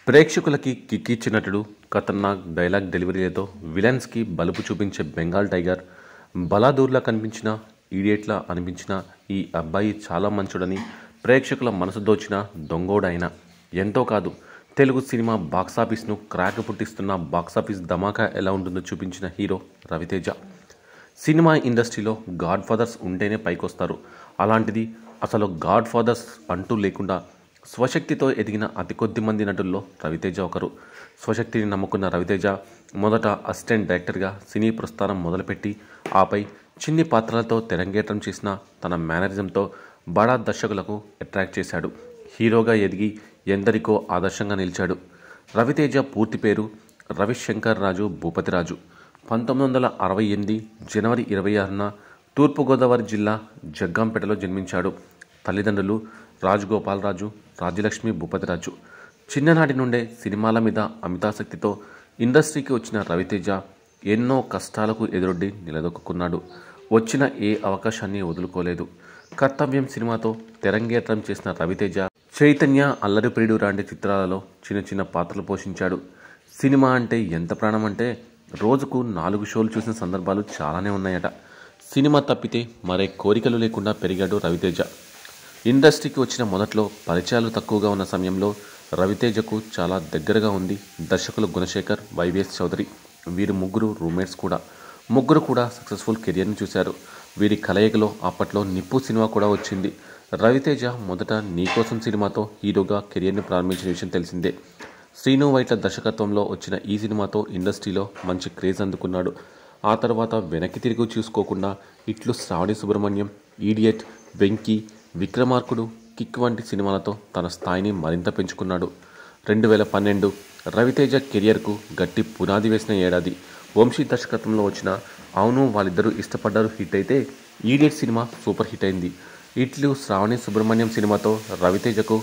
ప్రేక్షకులకి కిక్కిచ్చి నటుడు, ఖతర్నాక్ డైలాగ్ డెలివరీలతో విలన్స్కి బలుపు చూపించే బెంగాల్ టైగర్, బలాదూర్లా కనిపించిన ఈడియట్లా అనిపించిన ఈ అబ్బాయి చాలా మంచోడని ప్రేక్షకుల మనసు దోచిన దొంగోడైన ఎంతో కాదు తెలుగు సినిమా బాక్సాఫీస్ను క్రాక్ పుట్టిస్తున్న బాక్సాఫీస్ ధమాకా ఎలా ఉంటుందో చూపించిన హీరో రవితేజ. సినిమా ఇండస్ట్రీలో గాడ్ ఫాదర్స్ ఉంటేనే పైకొస్తారు. అలాంటిది అసలు గాడ్ ఫాదర్స్ అంటూ లేకుండా స్వశక్తితో ఎదిగిన అతి కొద్ది మంది నటుల్లో రవితేజ ఒకరు. స్వశక్తిని నమ్ముకున్న రవితేజ మొదట అసిస్టెంట్ డైరెక్టర్గా సినీ ప్రస్థానం మొదలుపెట్టి ఆపై చిన్ని పాత్రలతో తెరంగేట్రం చేసిన తన మేనరిజంతో బడా దర్శకులకు అట్రాక్ట్ చేశాడు. హీరోగా ఎదిగి ఎందరికో ఆదర్శంగా నిలిచాడు. రవితేజ పూర్తి పేరు రవిశంకర్ రాజు భూపతిరాజు. 1968 జనవరి 26న తూర్పుగోదావరి జిల్లా జగ్గంపేటలో జన్మించాడు. తల్లిదండ్రులు రాజగోపాలరాజు, రాజ్యలక్ష్మి భూపతిరాజు. చిన్ననాటి నుండే సినిమాల మీద అమితాసక్తితో ఇండస్ట్రీకి వచ్చిన రవితేజ ఎన్నో కష్టాలకు ఎదురొడ్డి నిలదొక్కున్నాడు. వచ్చిన ఏ అవకాశాన్ని వదులుకోలేదు. కర్తవ్యం సినిమాతో తెరంగేట్రం చేసిన రవితేజ చైతన్య, అల్లరిప్రియుడు లాంటి చిత్రాలలో చిన్న చిన్న పాత్రలు పోషించాడు. సినిమా అంటే ఎంత ప్రాణం అంటే రోజుకు 4 షోలు చూసిన సందర్భాలు చాలానే ఉన్నాయట. సినిమా తప్పితే మరే కోరికలు లేకుండా పెరిగాడు రవితేజ. ఇండస్ట్రీకి వచ్చిన మొదట్లో పరిచయాలు తక్కువగా ఉన్న సమయంలో రవితేజకు చాలా దగ్గరగా ఉంది దర్శకులు గుణశేఖర్, వైవిఎస్ చౌదరి. వీరు ముగ్గురు రూమ్మేట్స్ కూడా. ముగ్గురు కూడా సక్సెస్ఫుల్ కెరియర్ని చూశారు. వీరి కలయికలో అప్పట్లో నిప్పు సినిమా కూడా వచ్చింది. రవితేజ మొదట నీకోసం సినిమాతో హీరోగా కెరియర్ని ప్రారంభించిన విషయం తెలిసిందే. శ్రీను వైట్ల దర్శకత్వంలో వచ్చిన ఈ సినిమాతో ఇండస్ట్రీలో మంచి క్రేజ్ అందుకున్నాడు. ఆ తర్వాత వెనక్కి తిరిగి చూసుకోకుండా ఇట్లు శ్రావణి సుబ్రహ్మణ్యం, ఈడియట్, వెంకీ, విక్రమార్కుడు, కిక్ వంటి సినిమాలతో తన స్థాయిని మరింత పెంచుకున్నాడు. 2012 రవితేజ కెరియర్కు గట్టి పునాది వేసిన ఏడాది. వంశీ దర్శకత్వంలో వచ్చిన అవును వాళ్ళిద్దరూ ఇష్టపడ్డారు హిట్ అయితే ఈడియట్ సినిమా సూపర్ హిట్ అయింది. ఇట్లు శ్రావణి సుబ్రహ్మణ్యం సినిమాతో రవితేజకు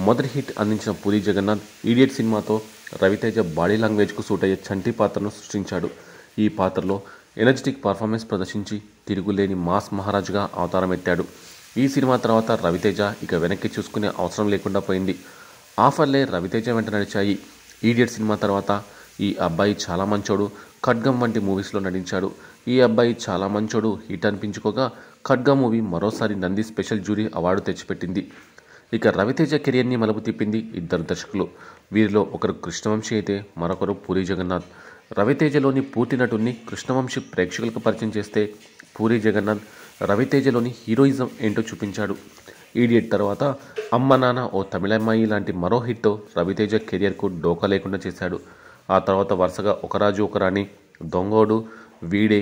మొదటి హిట్ అందించిన పూరి జగన్నాథ్ ఈడియట్ సినిమాతో రవితేజ బాడీ లాంగ్వేజ్కు సూట్ అయ్యే చంటి పాత్రను సృష్టించాడు. ఈ పాత్రలో ఎనర్జెటిక్ పర్ఫార్మెన్స్ ప్రదర్శించి తిరుగులేని మాస్ మహారాజుగా అవతారం ఎత్తాడు. ఈ సినిమా తర్వాత రవితేజ ఇక వెనక్కి చూసుకునే అవసరం లేకుండా పోయింది. ఆఫర్లే రవితేజ వెంట నడిచాయి. ఈడియట్ సినిమా తర్వాత ఈ అబ్బాయి చాలా మంచోడు, ఖడ్గం వంటి మూవీస్లో నటించాడు. ఈ అబ్బాయి చాలా మంచోడు హిట్ అనిపించుకోగా ఖడ్గం మూవీ మరోసారి నంది స్పెషల్ జ్యూరీ అవార్డు తెచ్చిపెట్టింది. ఇక రవితేజ కెరియర్ని మలుపు తిప్పింది ఇద్దరు దర్శకులు. వీరిలో ఒకరు కృష్ణవంశీ అయితే మరొకరు పూరి జగన్నాథ్. రవితేజలోని పూర్తి నటుడిని కృష్ణవంశీ ప్రేక్షకులకు పరిచయం చేస్తే పూరి జగన్నాథ్ రవితేజలోని హీరోయిజం ఏంటో చూపించాడు. ఈడియట్ తర్వాత అమ్మ నాన్న ఓ తమిళమ్మాయి లాంటి మరో హిట్తో రవితేజ కెరియర్కు డోకా లేకుండా చేశాడు. ఆ తర్వాత వరుసగా ఒకరాజు ఒకరాణి, దొంగోడు, వీడే,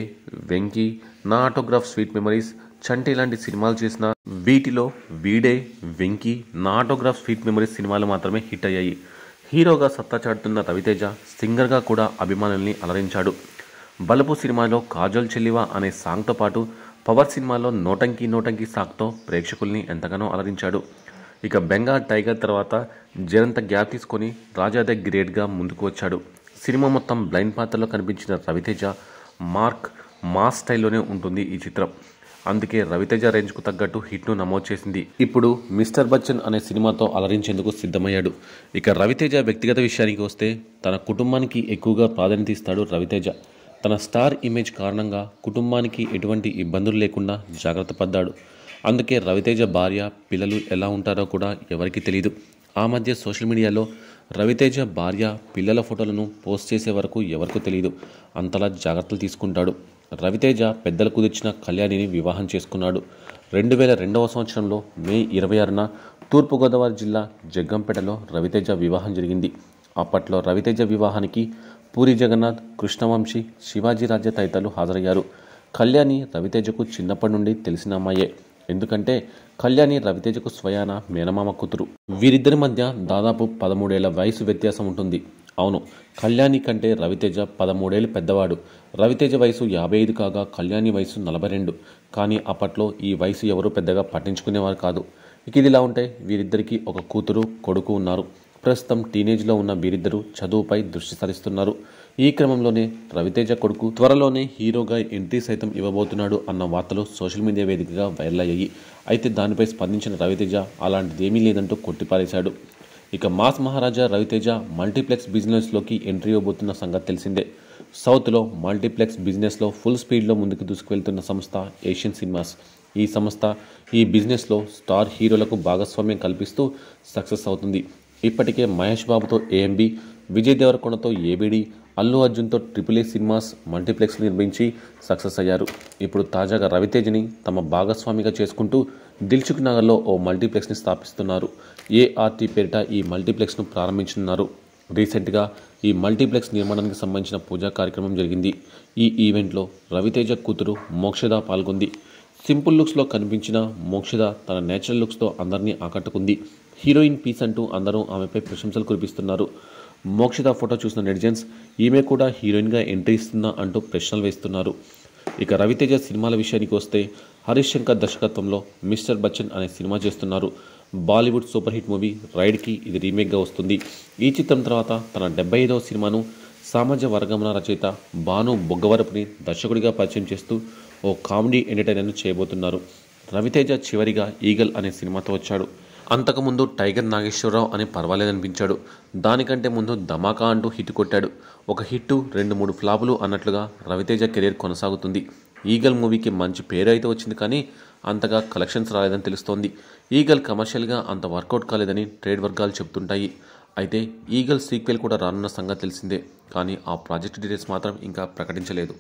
వెంకీ, నా ఆటోగ్రాఫ్ స్వీట్ మెమరీస్, చంటి లాంటి సినిమాలు చేసిన వీటిలో వీడే, వెంకీ, నా ఆటోగ్రాఫ్ స్వీట్ మెమరీస్ సినిమాలు మాత్రమే హిట్ అయ్యాయి. హీరోగా సత్తా చాటుతున్న రవితేజ సింగర్గా కూడా అభిమానుల్ని అలరించాడు. బలుపు సినిమాలో కాజోల్ చెల్లివా అనే సాంగ్తో పాటు పవర్ సినిమాలో నోటంకి నోటంకి సాంగ్తో ప్రేక్షకుల్ని ఎంతగానో అలరించాడు. ఇక బెంగాల్ టైగర్ తర్వాత జరంత గ్యాప్ తీసుకొని రాజా ద గ్రేట్గా ముందుకు వచ్చాడు. సినిమా మొత్తం బ్లైండ్ పాత్రలో కనిపించిన రవితేజ మాస్ స్టైల్లోనే ఉంటుంది ఈ చిత్రం. అందుకే రవితేజ రేంజ్కు తగ్గట్టు హిట్ను నమోదు చేసింది. ఇప్పుడు మిస్టర్ బచ్చన్ అనే సినిమాతో అలరించేందుకు సిద్ధమయ్యాడు. ఇక రవితేజ వ్యక్తిగత విషయానికి వస్తే తన కుటుంబానికి ఎక్కువగా ప్రాధాన్యత ఇస్తాడు రవితేజ. తన స్టార్ ఇమేజ్ కారణంగా కుటుంబానికి ఎటువంటి ఇబ్బందులు లేకుండా జాగ్రత్త పడ్డాడు. అందుకే రవితేజ భార్య, పిల్లలు ఎలా ఉంటారో కూడా ఎవరికీ తెలియదు. ఆ మధ్య సోషల్ మీడియాలో రవితేజ భార్య, పిల్లల ఫోటోలను పోస్ట్ చేసే వరకు ఎవరికీ తెలియదు. అంతలా జాగ్రత్తలు తీసుకుంటాడు. రవితేజ పెద్దలు కుదిర్చిన కళ్యాణిని వివాహం చేసుకున్నాడు. 2002వ సంవత్సరంలో మే 26న తూర్పుగోదావరి జిల్లా జగ్గంపేటలో రవితేజ వివాహం జరిగింది. అప్పట్లో రవితేజ వివాహానికి పూరి జగన్నాథ్, కృష్ణవంశీ, శివాజీ రాజ్య తదితరులు హాజరయ్యారు. కళ్యాణి రవితేజకు చిన్నప్పటి నుండి తెలిసిన అమ్మాయే. ఎందుకంటే కళ్యాణి రవితేజకు స్వయాన మేనమామ కూతురు. వీరిద్దరి మధ్య దాదాపు 13 ఏళ్ల వయసు వ్యత్యాసం ఉంటుంది. అవును, కళ్యాణి కంటే రవితేజ 13 ఏళ్ళు పెద్దవాడు. రవితేజ వయసు 55 కాగా కళ్యాణి వయసు 42. కానీ అప్పట్లో ఈ వయసు ఎవరూ పెద్దగా పట్టించుకునేవారు కాదు. ఇక ఇదిలా ఉంటే వీరిద్దరికీ ఒక కూతురు, కొడుకు ఉన్నారు. ప్రస్తుతం టీనేజ్లో ఉన్న వీరిద్దరూ చదువుపై దృష్టి సారిస్తున్నారు. ఈ క్రమంలోనే రవితేజ కొడుకు త్వరలోనే హీరోగా ఎంట్రీ సైతం ఇవ్వబోతున్నాడు అన్న వార్తలు సోషల్ మీడియా వేదికగా వైరల్ అయ్యాయి. అయితే దానిపై స్పందించిన రవితేజ అలాంటిదేమీ లేదంటూ కొట్టిపారేశాడు. ఇక మాస్ మహారాజా రవితేజ మల్టీప్లెక్స్ బిజినెస్లోకి ఎంట్రీ ఇవ్వబోతున్న సంగతి తెలిసిందే. సౌత్లో మల్టీప్లెక్స్ బిజినెస్లో ఫుల్ స్పీడ్లో ముందుకు దూసుకువెళ్తున్న సంస్థ ఏషియన్ సినిమాస్. ఈ సంస్థ ఈ బిజినెస్లో స్టార్ హీరోలకు భాగస్వామ్యం కల్పిస్తూ సక్సెస్ అవుతుంది. ఇప్పటికే మహేష్ బాబుతో ఏఎంబి, విజయ్ దేవరకొండతో ఏబిడి, అల్లు అర్జున్తో AAA సినిమాస్ మల్టీప్లెక్స్ నిర్మించి సక్సెస్ అయ్యారు. ఇప్పుడు తాజాగా రవితేజని తమ భాగస్వామిగా చేసుకుంటూ దిల్సుఖ్ నగర్లో ఓ మల్టీప్లెక్స్ని స్థాపిస్తున్నారు. ఏఆర్టీ పేరిట ఈ మల్టీప్లెక్స్ను ప్రారంభించనున్నారు. రీసెంట్గా ఈ మల్టీప్లెక్స్ నిర్మాణానికి సంబంధించిన పూజా కార్యక్రమం జరిగింది. ఈ ఈవెంట్లో రవితేజ కూతురు మోక్షద పాల్గొంది. సింపుల్ లుక్స్లో కనిపించిన మోక్షద తన నేచురల్ లుక్స్తో అందరినీ ఆకట్టుకుంది. హీరోయిన్ పీస్ అంటూ అందరూ ఆమెపై ప్రశంసలు కురిపిస్తున్నారు. మోక్షద ఫోటో చూసిన నెటిజన్స్ ఈమె కూడా హీరోయిన్గా ఎంట్రీ ఇస్తుందా అంటూ ప్రశ్నలు వేస్తున్నారు. ఇక రవితేజ సినిమాల విషయానికి వస్తే హరీష్ శంకర్ దర్శకత్వంలో మిస్టర్ బచ్చన్ అనే సినిమా చేస్తున్నారు. బాలీవుడ్ సూపర్ హిట్ మూవీ రైడ్కి ఇది రీమేక్గా వస్తుంది. ఈ చిత్రం తర్వాత తన 75వ సినిమాను సమాజ వర్గమన రచయిత భాను బొగ్గవరపుని దర్శకుడిగా పరిచయం చేస్తూ ఓ కామెడీ ఎంటర్టైనర్ను చేయబోతున్నారు. రవితేజ చివరిగా ఈగల్ అనే సినిమాతో వచ్చాడు. అంతకుముందు టైగర్ నాగేశ్వరరావు అని పర్వాలేదనిపించాడు. దానికంటే ముందు ధమాకా అంటూ హిట్ కొట్టాడు. ఒక హిట్టు 2-3 ఫ్లాపులు అన్నట్లుగా రవితేజ కెరీర్ కొనసాగుతుంది. ఈగల్ మూవీకి మంచి పేరు అయితే వచ్చింది, కానీ అంతగా కలెక్షన్స్ రాలేదని తెలుస్తోంది. ఈగల్ కమర్షియల్గా అంత వర్కౌట్ కాలేదని ట్రేడ్ వర్గాలు చెబుతుంటాయి. అయితే ఈగల్ సీక్వెల్ కూడా రానున్న సంగతి తెలిసిందే, కానీ ఆ ప్రాజెక్ట్ డీటెయిల్స్ మాత్రం ఇంకా ప్రకటించలేదు.